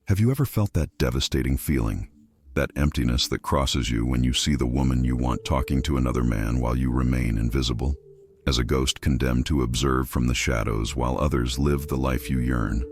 Have you ever felt that devastating feeling? That emptiness that crosses you when you see the woman you want talking to another man while you remain invisible? As a ghost condemned to observe from the shadows while others live the life you yearn.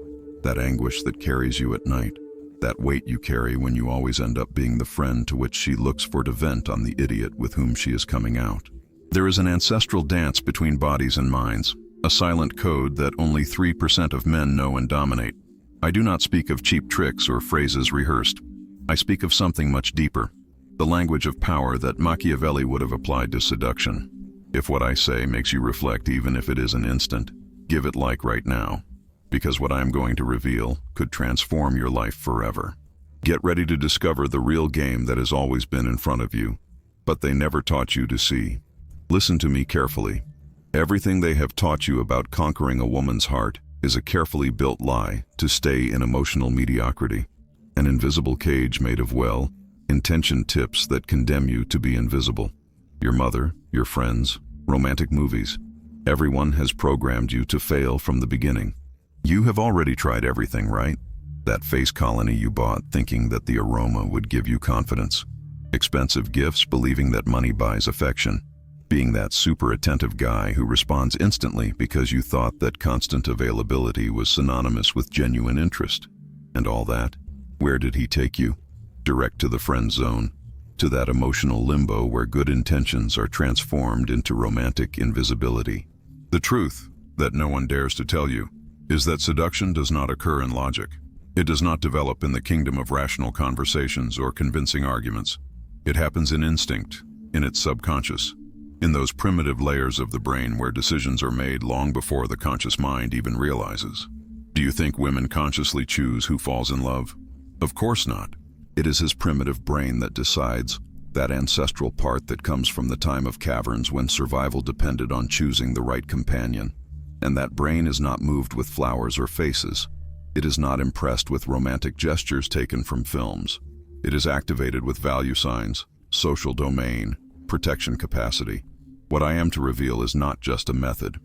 That anguish that carries you at night. That weight you carry when you always end up being the friend to which she looks for to vent on the idiot with whom she is coming out. There is an ancestral dance between bodies and minds, a silent code that only 3% of men know and dominate. I do not speak of cheap tricks or phrases rehearsed. I speak of something much deeper, the language of power that Machiavelli would have applied to seduction. If what I say makes you reflect, even if it is an instant, give it like right now, because what I am going to reveal could transform your life forever. Get ready to discover the real game that has always been in front of you, but they never taught you to see. Listen to me carefully. Everything they have taught you about conquering a woman's heart is a carefully built lie to stay in emotional mediocrity, an invisible cage made of well-intentioned tips that condemn you to be invisible. Your mother, your friends, romantic movies. Everyone has programmed you to fail from the beginning. You have already tried everything, right? That face colony you bought thinking that the aroma would give you confidence. Expensive gifts believing that money buys affection. Being that super attentive guy who responds instantly because you thought that constant availability was synonymous with genuine interest. And all that, where did he take you? Direct to the friend zone, to that emotional limbo where good intentions are transformed into romantic invisibility. The truth, that no one dares to tell you, is that seduction does not occur in logic. It does not develop in the kingdom of rational conversations or convincing arguments. It happens in instinct, in its subconscious, in those primitive layers of the brain where decisions are made long before the conscious mind even realizes. Do you think women consciously choose who falls in love? Of course not. It is his primitive brain that decides, that ancestral part that comes from the time of caverns when survival depended on choosing the right companion. And that brain is not moved with flowers or faces. It is not impressed with romantic gestures taken from films. It is activated with value signs, social domain, protection capacity. What I am to reveal is not just a method.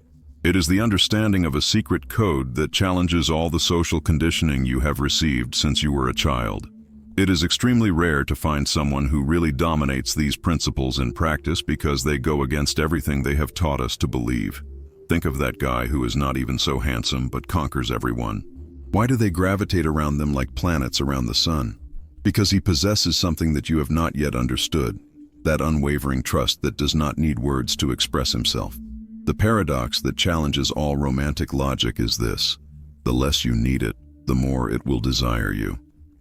It is the understanding of a secret code that challenges all the social conditioning you have received since you were a child. It is extremely rare to find someone who really dominates these principles in practice because they go against everything they have taught us to believe. Think of that guy who is not even so handsome but conquers everyone. Why do they gravitate around them like planets around the sun? Because he possesses something that you have not yet understood. That unwavering trust that does not need words to express himself. The paradox that challenges all romantic logic is this: the less you need it, the more it will desire you.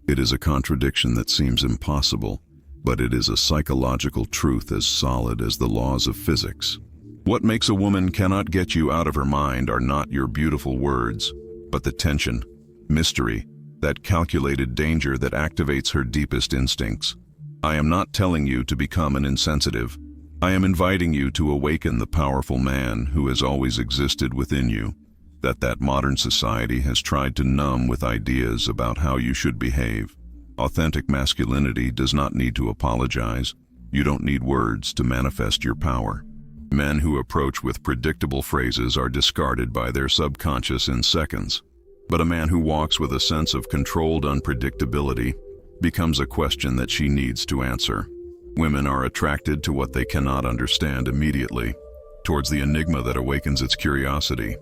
It is a contradiction that seems impossible, but it is a psychological truth as solid as the laws of physics. What makes a woman cannot get you out of her mind are not your beautiful words, but the tension, mystery, that calculated danger that activates her deepest instincts. I am not telling you to become an insensitive. I am inviting you to awaken the powerful man who has always existed within you, that modern society has tried to numb with ideas about how you should behave. Authentic masculinity does not need to apologize. You don't need words to manifest your power. Men who approach with predictable phrases are discarded by their subconscious in seconds. But a man who walks with a sense of controlled unpredictability becomes a question that she needs to answer. Women are attracted to what they cannot understand immediately, towards the enigma that awakens its curiosity.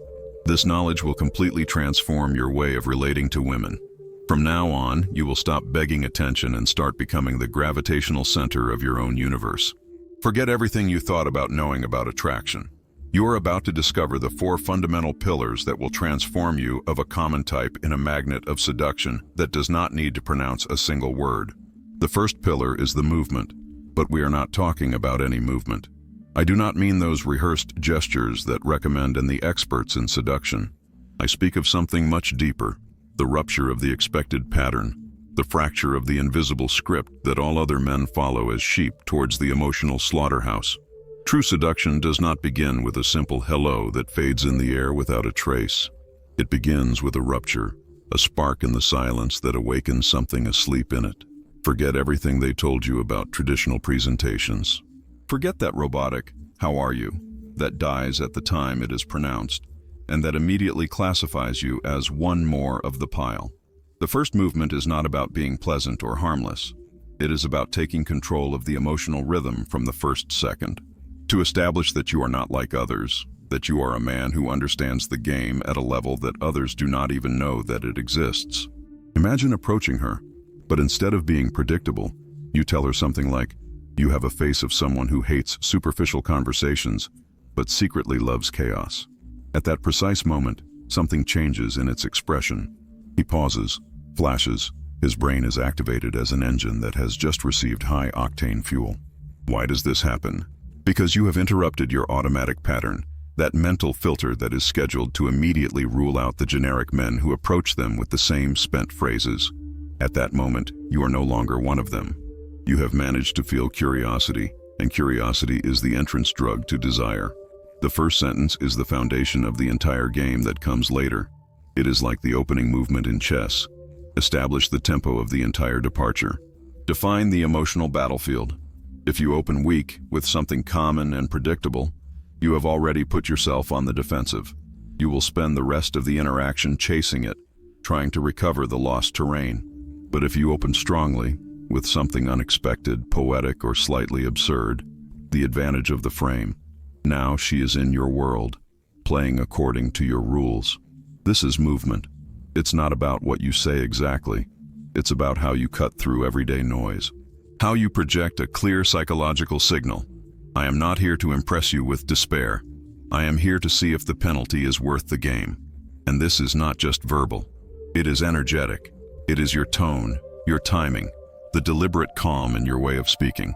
This knowledge will completely transform your way of relating to women. From now on, you will stop begging attention and start becoming the gravitational center of your own universe. Forget everything you thought about knowing about attraction. You are about to discover the 4 fundamental pillars that will transform you of a common type in a magnet of seduction that does not need to pronounce a single word. The first pillar is the movement, but we are not talking about any movement. I do not mean those rehearsed gestures that recommend the experts in seduction. I speak of something much deeper, the rupture of the expected pattern, the fracture of the invisible script that all other men follow as sheep towards the emotional slaughterhouse. True seduction does not begin with a simple hello that fades in the air without a trace. It begins with a rupture, a spark in the silence that awakens something asleep in it. Forget everything they told you about traditional presentations. Forget that robotic, "How are you?" that dies at the time it is pronounced, and that immediately classifies you as one more of the pile. The first movement is not about being pleasant or harmless. It is about taking control of the emotional rhythm from the first second. To establish that you are not like others, that you are a man who understands the game at a level that others do not even know that it exists. Imagine approaching her, but instead of being predictable, you tell her something like, "You have a face of someone who hates superficial conversations, but secretly loves chaos." At that precise moment, something changes in its expression. He pauses, flashes. His brain is activated as an engine that has just received high-octane fuel. Why does this happen? Because you have interrupted your automatic pattern, that mental filter that is scheduled to immediately rule out the generic men who approach them with the same spent phrases. At that moment, you are no longer one of them. You have managed to feel curiosity, and curiosity is the entrance drug to desire. The first sentence is the foundation of the entire game that comes later. It is like the opening movement in chess. Establish the tempo of the entire departure. Define the emotional battlefield. If you open weak with something common and predictable, you have already put yourself on the defensive. You will spend the rest of the interaction chasing it, trying to recover the lost terrain. But if you open strongly, with something unexpected, poetic, or slightly absurd, the advantage of the frame. Now she is in your world, playing according to your rules. This is movement. It's not about what you say exactly. It's about how you cut through everyday noise. How you project a clear psychological signal. I am not here to impress you with despair. I am here to see if the penalty is worth the game. And this is not just verbal. It is energetic. It is your tone, your timing, the deliberate calm in your way of speaking.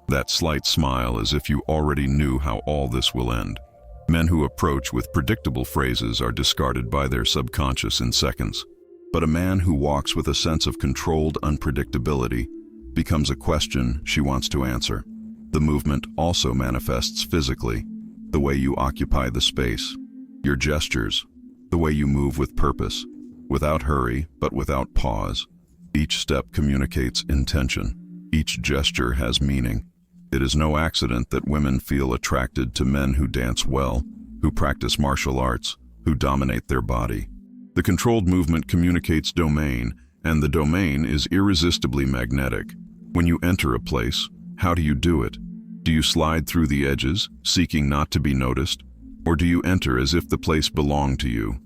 That slight smile as if you already knew how all this will end. Men who approach with predictable phrases are discarded by their subconscious in seconds. But a man who walks with a sense of controlled unpredictability becomes a question she wants to answer. The movement also manifests physically, the way you occupy the space, your gestures, the way you move with purpose, without hurry but without pause. Each step communicates intention. Each gesture has meaning. It is no accident that women feel attracted to men who dance well, who practice martial arts, who dominate their body. The controlled movement communicates domain, and the domain is irresistibly magnetic. When you enter a place, how do you do it? Do you slide through the edges, seeking not to be noticed? Or do you enter as if the place belonged to you,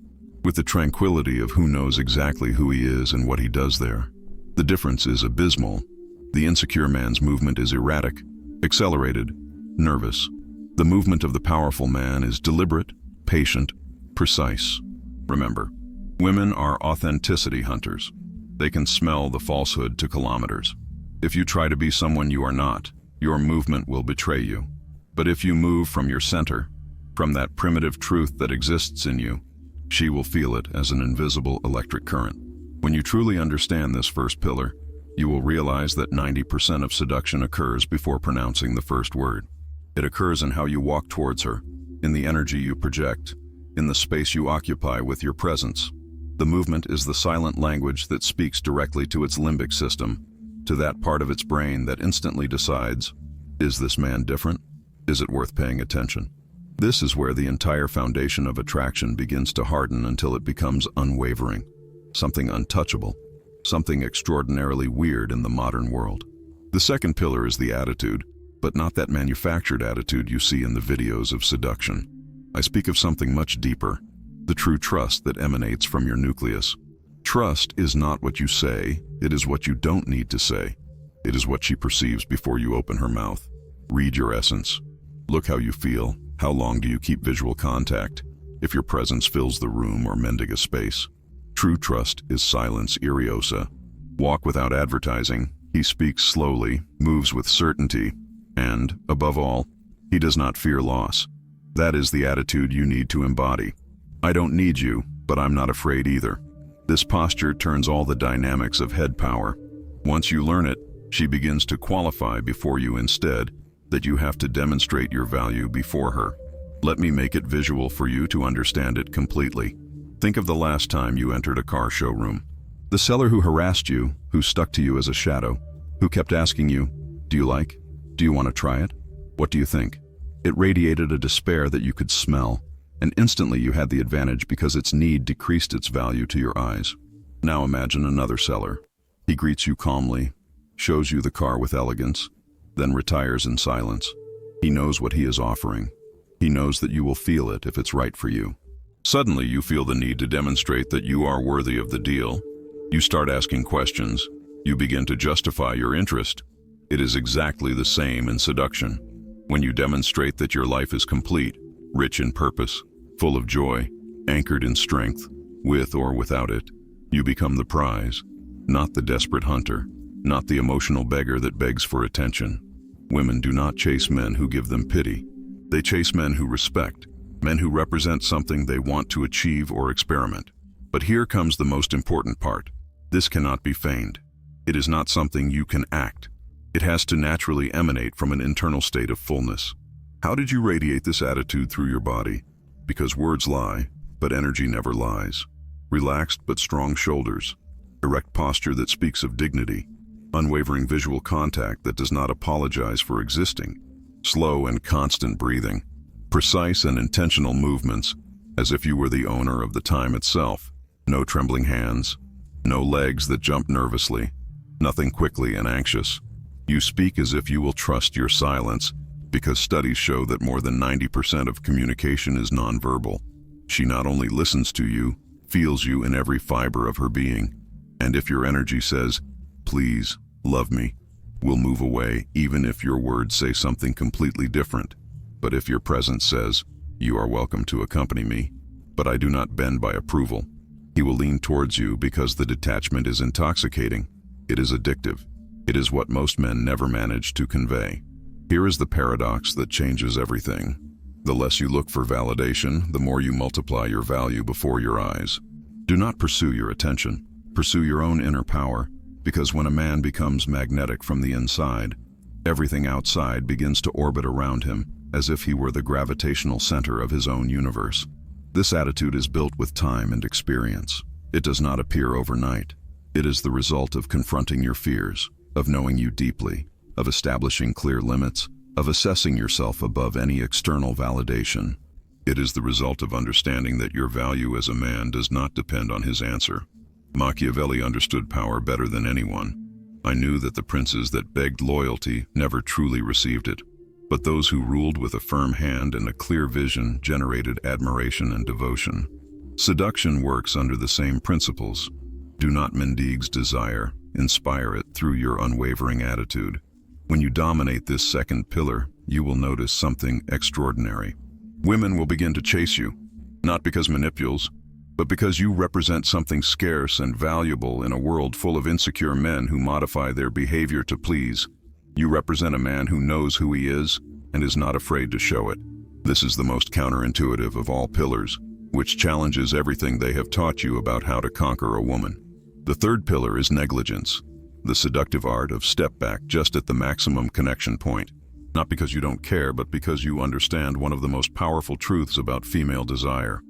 with the tranquility of who knows exactly who he is and what he does there? The difference is abysmal. The insecure man's movement is erratic, accelerated, nervous. The movement of the powerful man is deliberate, patient, precise. Remember, women are authenticity hunters. They can smell the falsehood to kilometers. If you try to be someone you are not, your movement will betray you. But if you move from your center, from that primitive truth that exists in you, she will feel it as an invisible electric current. When you truly understand this first pillar, you will realize that 90% of seduction occurs before pronouncing the first word. It occurs in how you walk towards her, in the energy you project, in the space you occupy with your presence. The movement is the silent language that speaks directly to its limbic system, to that part of its brain that instantly decides, is this man different? Is it worth paying attention? This is where the entire foundation of attraction begins to harden until it becomes unwavering, something untouchable, something extraordinarily weird in the modern world. The second pillar is the attitude, but not that manufactured attitude you see in the videos of seduction. I speak of something much deeper, the true trust that emanates from your nucleus. Trust is not what you say, it is what you don't need to say. It is what she perceives before you open her mouth. Read your essence. Look how you feel. How long do you keep visual contact? If your presence fills the room or mending a space. True trust is silence iriosa. Walk without advertising. He speaks slowly, moves with certainty, and, above all, he does not fear loss. That is the attitude you need to embody. I don't need you, but I'm not afraid either. This posture turns all the dynamics of head power. Once you learn it, she begins to qualify before you instead, that you have to demonstrate your value before her. Let me make it visual for you to understand it completely. Think of the last time you entered a car showroom. The seller who harassed you, who stuck to you as a shadow, who kept asking you, do you like? Do you want to try it? What do you think? It radiated a despair that you could smell, and instantly you had the advantage because its need decreased its value to your eyes. Now imagine another seller. He greets you calmly, shows you the car with elegance, then retires in silence. He knows what he is offering. He knows that you will feel it if it's right for you. Suddenly you feel the need to demonstrate that you are worthy of the deal. You start asking questions. You begin to justify your interest. It is exactly the same in seduction. When you demonstrate that your life is complete, rich in purpose, full of joy, anchored in strength, with or without it, you become the prize, not the desperate hunter, not the emotional beggar that begs for attention. Women do not chase men who give them pity. They chase men who respect, men who represent something they want to achieve or experiment. But here comes the most important part. This cannot be feigned. It is not something you can act. It has to naturally emanate from an internal state of fullness. How did you radiate this attitude through your body? Because words lie, but energy never lies. Relaxed but strong shoulders, erect posture that speaks of dignity, unwavering visual contact that does not apologize for existing, slow and constant breathing, precise and intentional movements, as if you were the owner of the time itself. No trembling hands, no legs that jump nervously, nothing quickly and anxious. You speak as if you will trust your silence, because studies show that more than 90% of communication is nonverbal. She not only listens to you, feels you in every fiber of her being. And if your energy says, "Please, love me," will move away even if your words say something completely different. But if your presence says, "You are welcome to accompany me, but I do not bend by approval," he will lean towards you because the detachment is intoxicating. It is addictive. It is what most men never manage to convey. Here is the paradox that changes everything. The less you look for validation, the more you multiply your value before your eyes. Do not pursue your attention. Pursue your own inner power, because when a man becomes magnetic from the inside, everything outside begins to orbit around him as if he were the gravitational center of his own universe. This attitude is built with time and experience. It does not appear overnight. It is the result of confronting your fears, of knowing you deeply, of establishing clear limits, of assessing yourself above any external validation. It is the result of understanding that your value as a man does not depend on his answer. Machiavelli understood power better than anyone. I knew that the princes that begged loyalty never truly received it, but those who ruled with a firm hand and a clear vision generated admiration and devotion. Seduction works under the same principles. Do not mendigue's desire, inspire it through your unwavering attitude. When you dominate this second pillar, you will notice something extraordinary. Women will begin to chase you, not because manipules, but because you represent something scarce and valuable in a world full of insecure men who modify their behavior to please. You represent a man who knows who he is and is not afraid to show it. This is the most counterintuitive of all pillars, which challenges everything they have taught you about how to conquer a woman. The third pillar is negligence, the seductive art of step back just at the maximum connection point, not because you don't care, but because you understand one of the most powerful truths about female desire.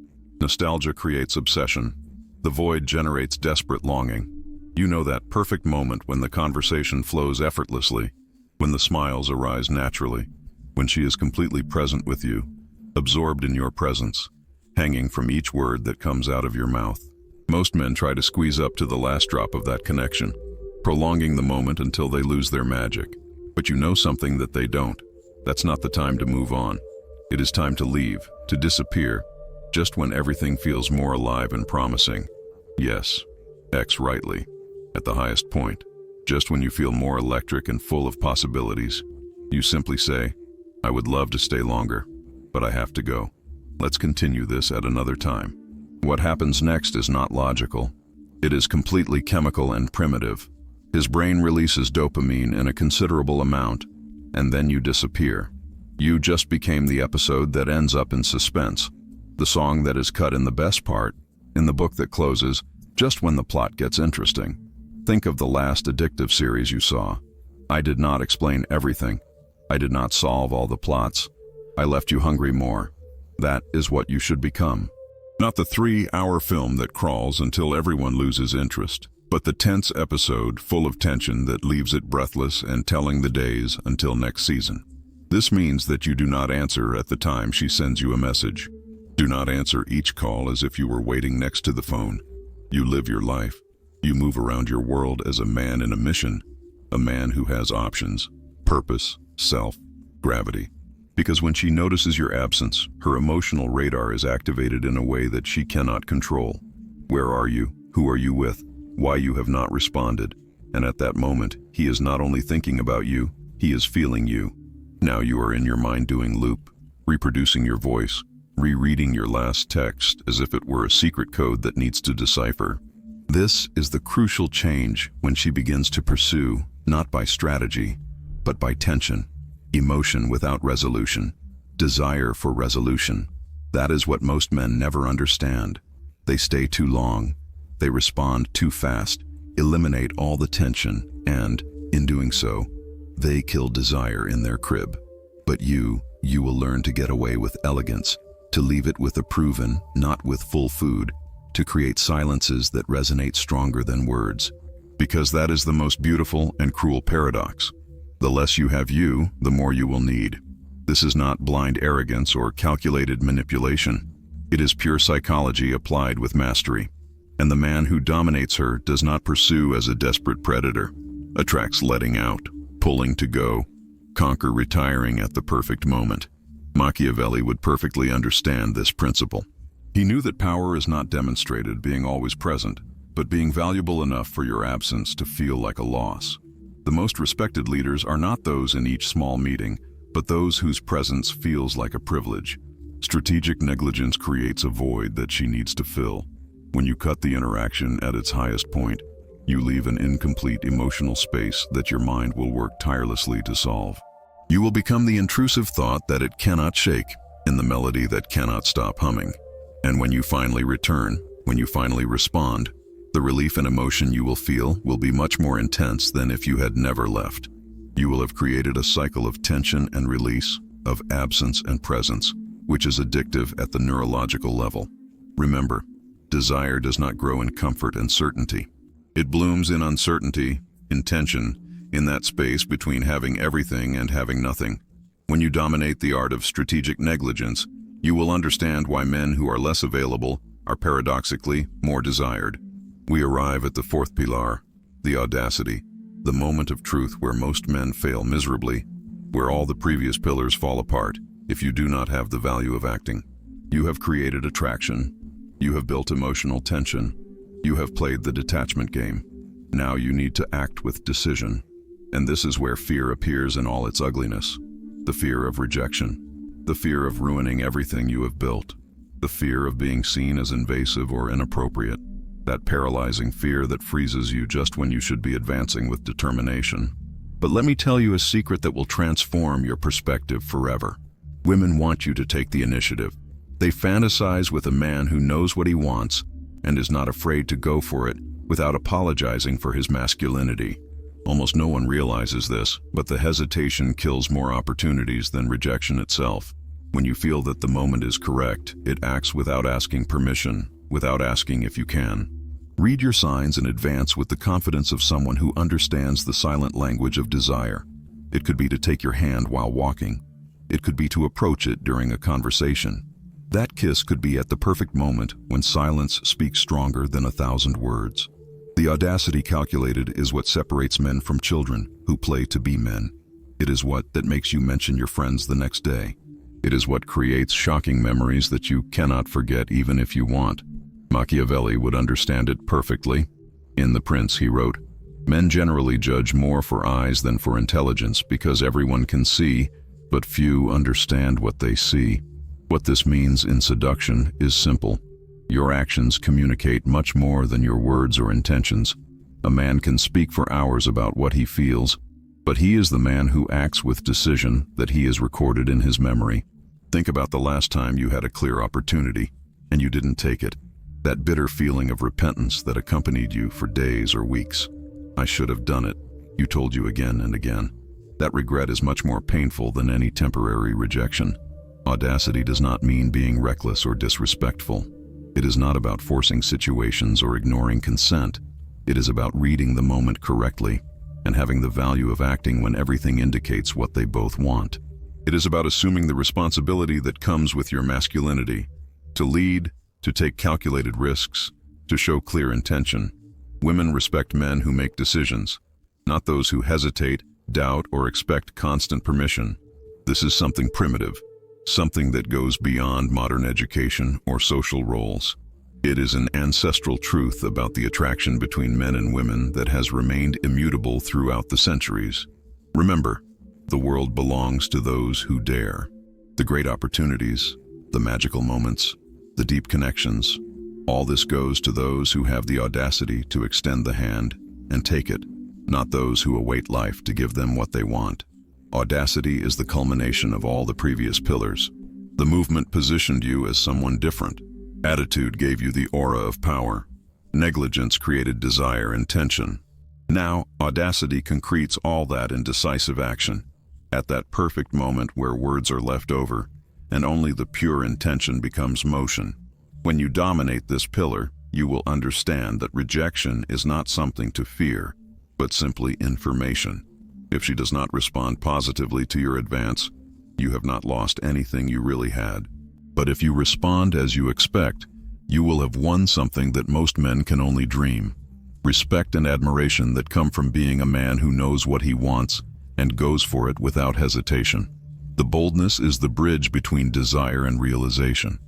Nostalgia creates obsession. The void generates desperate longing. You know that perfect moment when the conversation flows effortlessly, when the smiles arise naturally, when she is completely present with you, absorbed in your presence, hanging from each word that comes out of your mouth. Most men try to squeeze up to the last drop of that connection, prolonging the moment until they lose their magic. But you know something that they don't. That's not the time to move on. It is time to leave, to disappear, just when everything feels more alive and promising. Yes, X rightly, at the highest point. Just when you feel more electric and full of possibilities, you simply say, "I would love to stay longer, but I have to go. Let's continue this at another time." What happens next is not logical. It is completely chemical and primitive. His brain releases dopamine in a considerable amount, and then you disappear. You just became the episode that ends up in suspense, the song that is cut in the best part, in the book that closes just when the plot gets interesting. Think of the last addictive series you saw. I did not explain everything. I did not solve all the plots. I left you hungry more. That is what you should become. Not the 3-hour film that crawls until everyone loses interest, but the tense episode full of tension that leaves it breathless and telling the days until next season. This means that you do not answer at the time she sends you a message. Do not answer each call as if you were waiting next to the phone. You live your life. You move around your world as a man in a mission, a man who has options, purpose, self, gravity. Because when she notices your absence, her emotional radar is activated in a way that she cannot control. Where are you? Who are you with? Why you have not responded? And at that moment, he is not only thinking about you, he is feeling you. Now you are in your mind doing loop, reproducing your voice, rereading your last text as if it were a secret code that needs to decipher. This is the crucial change when she begins to pursue, not by strategy, but by tension, emotion without resolution, desire for resolution. That is what most men never understand. They stay too long, they respond too fast, eliminate all the tension, and, in doing so, they kill desire in their crib. But you will learn to get away with elegance, to leave it with a proven, not with full food, to create silences that resonate stronger than words. Because that is the most beautiful and cruel paradox. The less you have you, the more you will need. This is not blind arrogance or calculated manipulation. It is pure psychology applied with mastery. And the man who dominates her does not pursue as a desperate predator, attracts letting out, pulling to go, conquer retiring at the perfect moment. Machiavelli would perfectly understand this principle. He knew that power is not demonstrated being always present, but being valuable enough for your absence to feel like a loss. The most respected leaders are not those in each small meeting, but those whose presence feels like a privilege. Strategic negligence creates a void that she needs to fill. When you cut the interaction at its highest point, you leave an incomplete emotional space that your mind will work tirelessly to solve. You will become the intrusive thought that it cannot shake, in the melody that cannot stop humming. And when you finally return, when you finally respond, the relief and emotion you will feel will be much more intense than if you had never left. You will have created a cycle of tension and release, of absence and presence, which is addictive at the neurological level. Remember, desire does not grow in comfort and certainty. It blooms in uncertainty, in tension, in that space between having everything and having nothing. When you dominate the art of strategic negligence, you will understand why men who are less available are paradoxically more desired. We arrive at the fourth pilar, the audacity, the moment of truth where most men fail miserably, where all the previous pillars fall apart if you do not have the value of acting. You have created attraction. You have built emotional tension. You have played the detachment game. Now you need to act with decision. And this is where fear appears in all its ugliness. The fear of rejection. The fear of ruining everything you have built. The fear of being seen as invasive or inappropriate. That paralyzing fear that freezes you just when you should be advancing with determination. But let me tell you a secret that will transform your perspective forever. Women want you to take the initiative. They fantasize with a man who knows what he wants and is not afraid to go for it without apologizing for his masculinity. Almost no one realizes this, but the hesitation kills more opportunities than rejection itself. When you feel that the moment is correct, it acts without asking permission, without asking if you can. Read your signs in advance with the confidence of someone who understands the silent language of desire. It could be to take your hand while walking. It could be to approach it during a conversation. That kiss could be at the perfect moment when silence speaks stronger than 1,000 words. The audacity calculated is what separates men from children who play to be men. It is what that makes you mention your friends the next day. It is what creates shocking memories that you cannot forget even if you want. Machiavelli would understand it perfectly. In The Prince, he wrote, "Men generally judge more for eyes than for intelligence because everyone can see, but few understand what they see." What this means in seduction is simple. Your actions communicate much more than your words or intentions. A man can speak for hours about what he feels, but he is the man who acts with decision that he is recorded in his memory. Think about the last time you had a clear opportunity and you didn't take it. That bitter feeling of repentance that accompanied you for days or weeks. "I should have done it," you told you again and again. That regret is much more painful than any temporary rejection. Audacity does not mean being reckless or disrespectful. It is not about forcing situations or ignoring consent. It is about reading the moment correctly and having the value of acting when everything indicates what they both want. It is about assuming the responsibility that comes with your masculinity, to lead, to take calculated risks, to show clear intention. Women respect men who make decisions, not those who hesitate, doubt, or expect constant permission. This is something primitive, something that goes beyond modern education or social roles. It is an ancestral truth about the attraction between men and women that has remained immutable throughout the centuries. Remember, the world belongs to those who dare. The great opportunities, the magical moments, the deep connections, all this goes to those who have the audacity to extend the hand and take it, not those who await life to give them what they want. Audacity is the culmination of all the previous pillars. The movement positioned you as someone different. Attitude gave you the aura of power. Negligence created desire and tension. Now, audacity concretes all that in decisive action, at that perfect moment where words are left over, and only the pure intention becomes motion. When you dominate this pillar, you will understand that rejection is not something to fear, but simply information. If she does not respond positively to your advance, you have not lost anything you really had. But if you respond as you expect, you will have won something that most men can only dream. Respect and admiration that come from being a man who knows what he wants and goes for it without hesitation. The boldness is the bridge between desire and realization.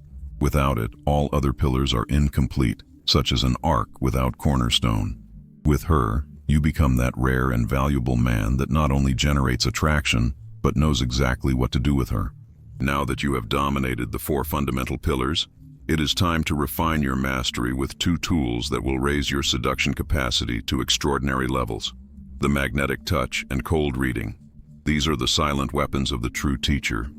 Without it, all other pillars are incomplete, such as an ark without cornerstone. With her, you become that rare and valuable man that not only generates attraction, but knows exactly what to do with her. Now that you have dominated the 4 fundamental pillars, it is time to refine your mastery with 2 tools that will raise your seduction capacity to extraordinary levels: the magnetic touch and cold reading. These are the silent weapons of the true teacher,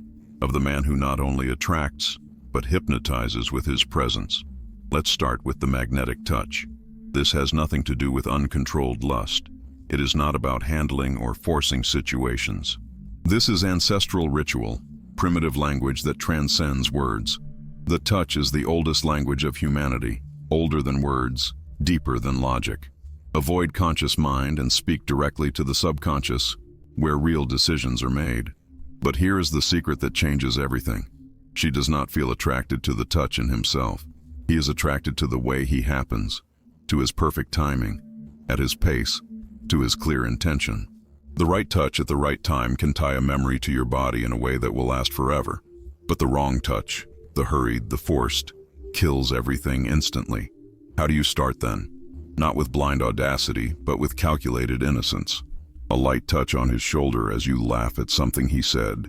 of the man who not only attracts, but hypnotizes with his presence. Let's start with the magnetic touch. This has nothing to do with uncontrolled lust. It is not about handling or forcing situations. This is ancestral ritual, primitive language that transcends words. The touch is the oldest language of humanity, older than words, deeper than logic. Avoid conscious mind and speak directly to the subconscious, where real decisions are made. But here is the secret that changes everything. She does not feel attracted to the touch in himself. He is attracted to the way he happens, to his perfect timing, at his pace, to his clear intention. The right touch at the right time can tie a memory to your body in a way that will last forever. But the wrong touch, the hurried, the forced, kills everything instantly. How do you start then? Not with blind audacity, but with calculated innocence. A light touch on his shoulder as you laugh at something he said.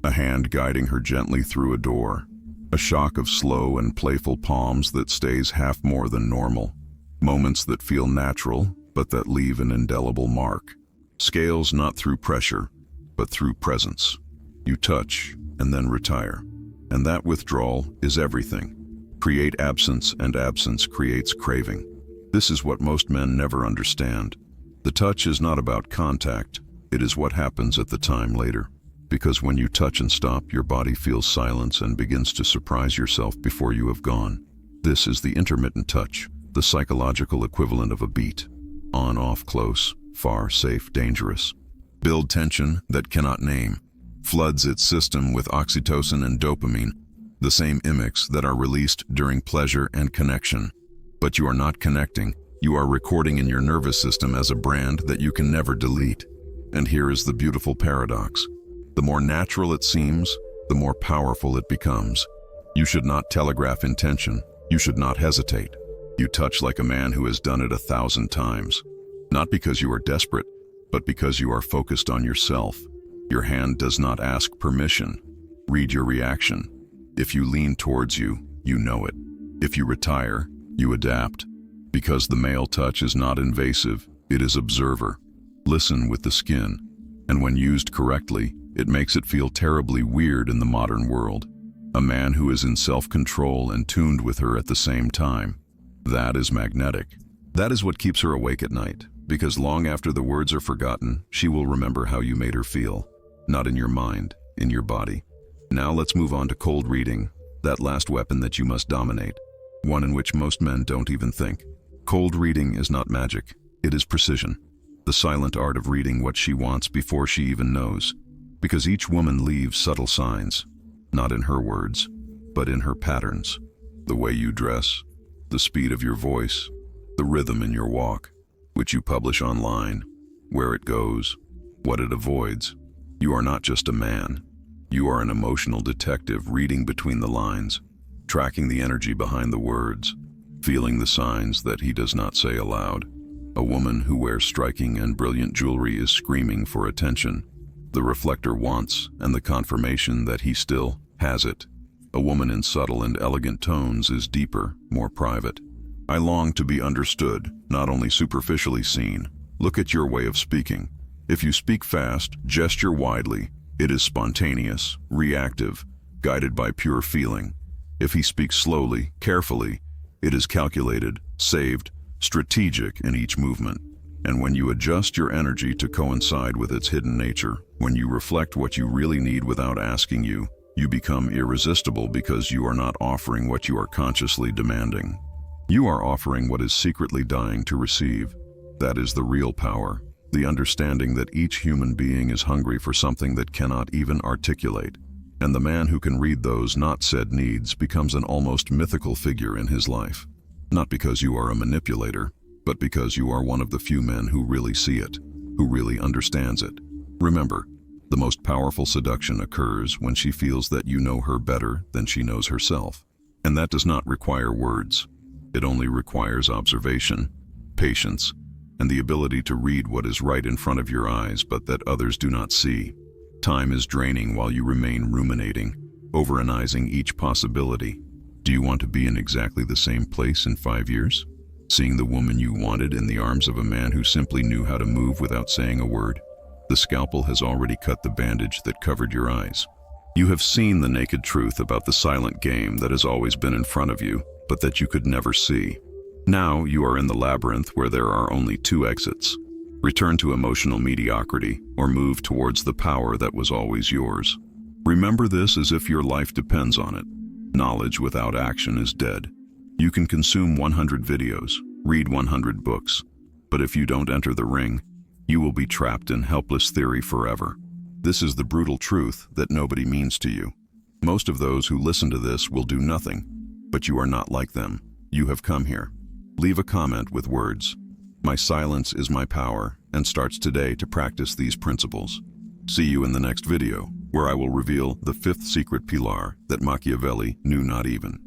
A hand guiding her gently through a door. A shock of slow and playful palms that stays half more than normal. Moments that feel natural, but that leave an indelible mark. Scales not through pressure, but through presence. You touch and then retire. And that withdrawal is everything. Create absence, and absence creates craving. This is what most men never understand. The touch is not about contact. It is what happens at the time later. Because when you touch and stop, your body feels silence and begins to surprise yourself before you have gone. This is the intermittent touch, the psychological equivalent of a beat. On, off, close, far, safe, dangerous. Build tension that cannot name. Floods its system with oxytocin and dopamine, the same imics that are released during pleasure and connection. But you are not connecting. You are recording in your nervous system as a brand that you can never delete. And here is the beautiful paradox. The more natural it seems, the more powerful it becomes. You should not telegraph intention. You should not hesitate. You touch like a man who has done it 1,000 times. Not because you are desperate, but because you are focused on yourself. Your hand does not ask permission. Read your reaction. If you lean towards you, you know it. If you retire, you adapt. Because the male touch is not invasive, it is observer. Listen with the skin. And when used correctly, it makes it feel terribly weird in the modern world. A man who is in self-control and tuned with her at the same time. That is magnetic. That is what keeps her awake at night, because long after the words are forgotten, she will remember how you made her feel. Not in your mind, in your body. Now let's move on to cold reading, that last weapon that you must dominate. One in which most men don't even think. Cold reading is not magic, it is precision. The silent art of reading what she wants before she even knows. Because each woman leaves subtle signs, not in her words, but in her patterns. The way you dress, the speed of your voice, the rhythm in your walk, which you publish online, where it goes, what it avoids. You are not just a man. You are an emotional detective reading between the lines, tracking the energy behind the words, feeling the signs that he does not say aloud. A woman who wears striking and brilliant jewelry is screaming for attention. The reflector wants, and the confirmation that he still has it. A woman in subtle and elegant tones is deeper, more private. I long to be understood, not only superficially seen. Look at your way of speaking. If you speak fast, gesture widely, it is spontaneous, reactive, guided by pure feeling. If he speaks slowly, carefully, it is calculated, saved, strategic in each movement. And when you adjust your energy to coincide with its hidden nature, when you reflect what you really need without asking you become irresistible because you are not offering what you are consciously demanding. You are offering what is secretly dying to receive. That is the real power, the understanding that each human being is hungry for something that cannot even articulate. And the man who can read those not said needs becomes an almost mythical figure in his life. Not because you are a manipulator, but because you are one of the few men who really see it, who really understands it. Remember, the most powerful seduction occurs when she feels that you know her better than she knows herself. And that does not require words. It only requires observation, patience, and the ability to read what is right in front of your eyes but that others do not see. Time is draining while you remain ruminating, overanalyzing each possibility. Do you want to be in exactly the same place in 5 years? Seeing the woman you wanted in the arms of a man who simply knew how to move without saying a word? The scalpel has already cut the bandage that covered your eyes. You have seen the naked truth about the silent game that has always been in front of you, but that you could never see. Now you are in the labyrinth where there are only 2 exits. Return to emotional mediocrity or move towards the power that was always yours. Remember this as if your life depends on it. Knowledge without action is dead. You can consume 100 videos, read 100 books, but if you don't enter the ring, you will be trapped in helpless theory forever. This is the brutal truth that nobody means to you. Most of those who listen to this will do nothing, but you are not like them. You have come here. Leave a comment with words, "My silence is my power," and starts today to practice these principles. See you in the next video, where I will reveal the 5th secret pilar that Machiavelli knew not even.